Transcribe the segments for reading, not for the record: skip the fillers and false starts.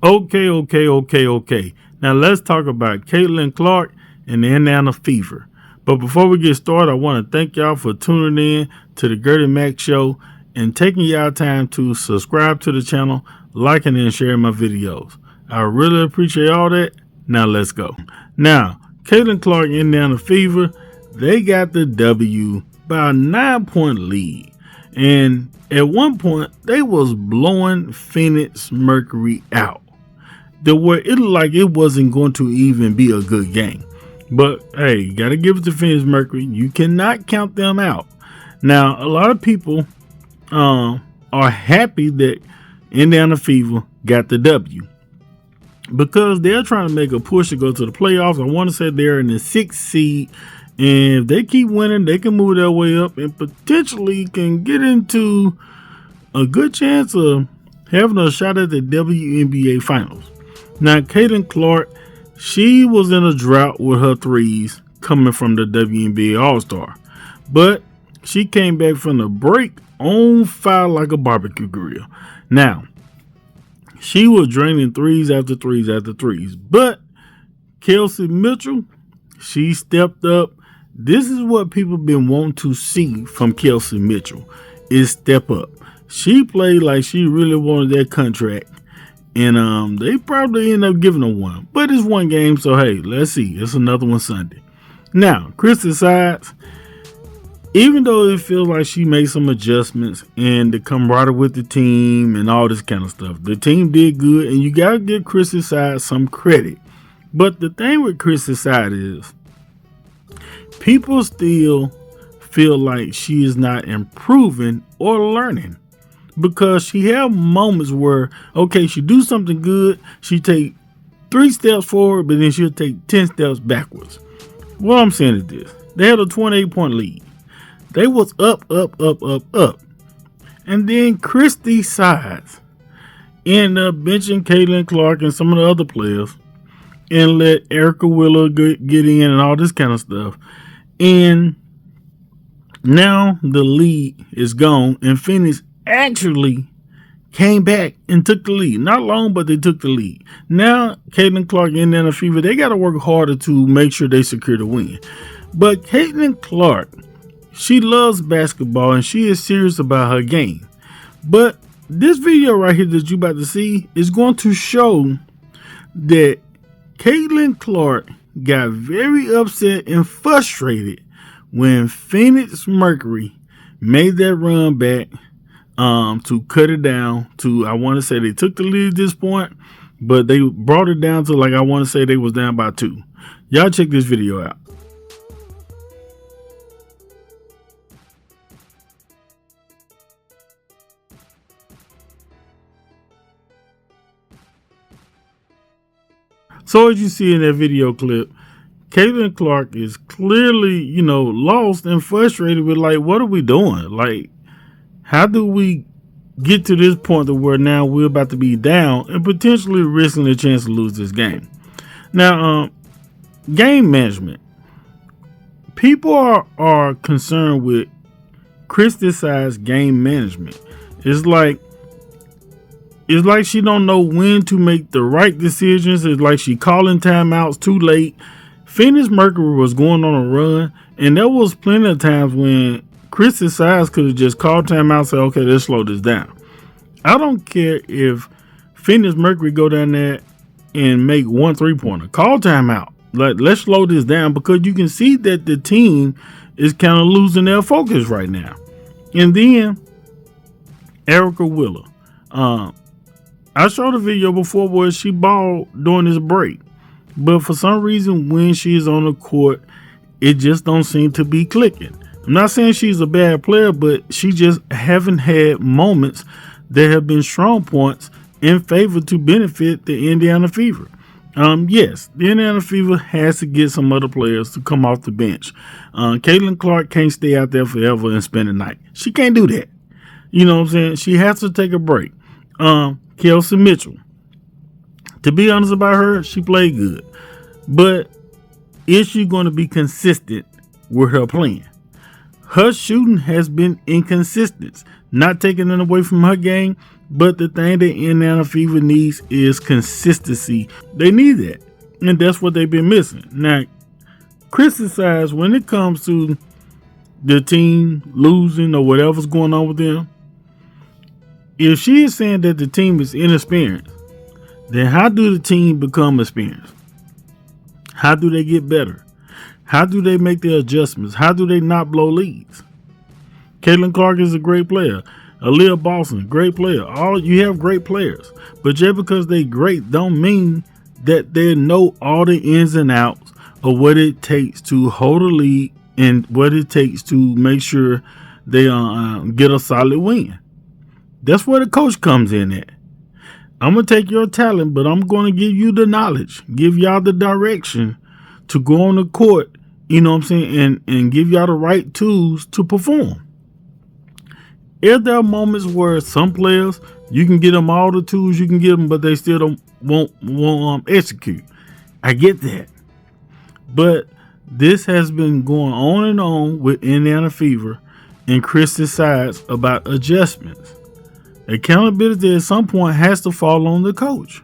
Okay. Now let's talk about Caitlin Clark and the Indiana Fever. But before we get started, I want to thank y'all for tuning in to the Gertie Mac Show and taking y'all time to subscribe to the channel, liking and sharing my videos. I really appreciate all that. Now let's go. Now, Caitlin Clark and Indiana Fever, they got the W by a 9-point lead. And at one point, they was blowing Phoenix Mercury out. Where it looked like it wasn't going to even be a good game. But hey, you gotta give it to Phoenix Mercury. You cannot count them out. Now, a lot of people are happy that Indiana Fever got the W because they're trying to make a push to go to the playoffs. I want to say they're in the 6th seed, and if they keep winning, they can move their way up and potentially can get into a good chance of having a shot at the WNBA finals. Now, Caitlin Clark, she was in a drought with her threes coming from the WNBA All-Star. But she came back from the break on fire like a barbecue grill. Now, she was draining threes after threes after threes. But Kelsey Mitchell, she stepped up. This is what people been wanting to see from Kelsey Mitchell, is step up. She played like she really wanted that contract. And they probably end up giving her one. But it's one game, so hey, let's see. It's another one Sunday. Now, Christy Sides, even though it feels like she made some adjustments and the camaraderie with the team and all this kind of stuff, the team did good, and you got to give Christy Sides some credit. But the thing with Christy Sides is people still feel like she is not improving or learning. Because she have moments where, okay, she do something good, she take 3 steps forward, but then she'll take 10 steps backwards. What I'm saying is this. They had a 28-point lead. They was up. And then Christy Sides ended up benching Caitlin Clark and some of the other players and let Erica Wheeler get in and all this kind of stuff. And now the lead is gone, and Phoenix actually came back and took the lead. Not long, but they took the lead. Now, Caitlin Clark and Indiana Fever, they got to work harder to make sure they secure the win. But Caitlin Clark, she loves basketball and she is serious about her game. But this video right here that you're about to see is going to show that Caitlin Clark got very upset and frustrated when Phoenix Mercury made that run back to cut it down to, I want to say they took the lead at this point, but they brought it down to, like, I want to say they was down by 2. Y'all check this video out. So as you see in that video clip, Caitlin Clark is clearly, lost and frustrated with, like, what are we doing? Like, how do we get to this point to where now we're about to be down and potentially risking the chance to lose this game? Now, game management. People are concerned with Christy Sides' game management. It's like she don't know when to make the right decisions. It's like she calling timeouts too late. Phoenix Mercury was going on a run, and there was plenty of times when Christy Sides could have just called timeout and said, okay, let's slow this down. I don't care if Phoenix Mercury go down there and make 1 3-pointer. Call timeout. Let's slow this down, because you can see that the team is kind of losing their focus right now. And then Erica Wheeler. I showed a video before where she balled during this break. But for some reason, when she's on the court, it just don't seem to be clicking. I'm not saying she's a bad player, but she just haven't had moments that have been strong points in favor to benefit the Indiana Fever. Yes, the Indiana Fever has to get some other players to come off the bench. Caitlin Clark can't stay out there forever and spend the night. She can't do that. You know what I'm saying? She has to take a break. Kelsey Mitchell, to be honest about her, she played good. But is she going to be consistent with her playing? Her shooting has been inconsistent. Not taking it away from her game, But the thing that Indiana Fever needs is consistency. They need that. And that's what they've been missing. Now, criticize when it comes to the team losing or whatever's going on with them. If she is saying that the team is inexperienced, then how do the team become experienced? How do they get better? How do they make their adjustments? How do they not blow leads? Caitlinclark is a great player. Aaliyah Boston, great player. You have great players, but just because they great don't mean that they know all the ins and outs of what it takes to hold a lead and what it takes to make sure they get a solid win. That's where the coach comes in at. I'm going to take your talent, but I'm going to give you the knowledge, give y'all the direction to go on the court, you know what I'm saying, and give y'all the right tools to perform. If there are moments where some players, you can get them all the tools you can give them, but they still won't execute. I get that. But this has been going on and on with Indiana Fever and Chris's sides about adjustments. Accountability at some point has to fall on the coach.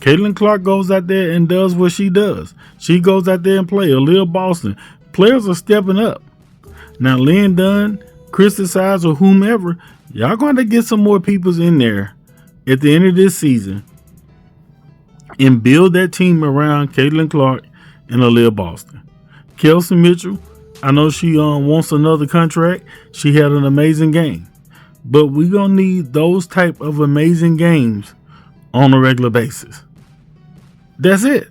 Caitlinclark goes out there and does what she does. She goes out there and plays. Aaliyah Boston. Players are stepping up. Now, Lynn Dunn, Chris's sides, or whomever, y'all going to get some more peoples in there at the end of this season and build that team around Caitlinclark and Aaliyah Boston. Kelsey Mitchell, I know she wants another contract. She had an amazing game. But we're going to need those type of amazing games on a regular basis. That's it.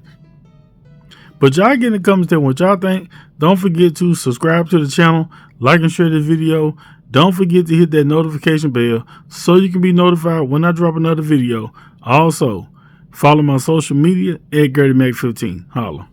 But y'all get in the comments tell what y'all think. Don't forget to subscribe to the channel, like and share the video. Don't forget to hit that notification bell so you can be notified when I drop another video. Also, follow my social media at GradyMac15. Holla.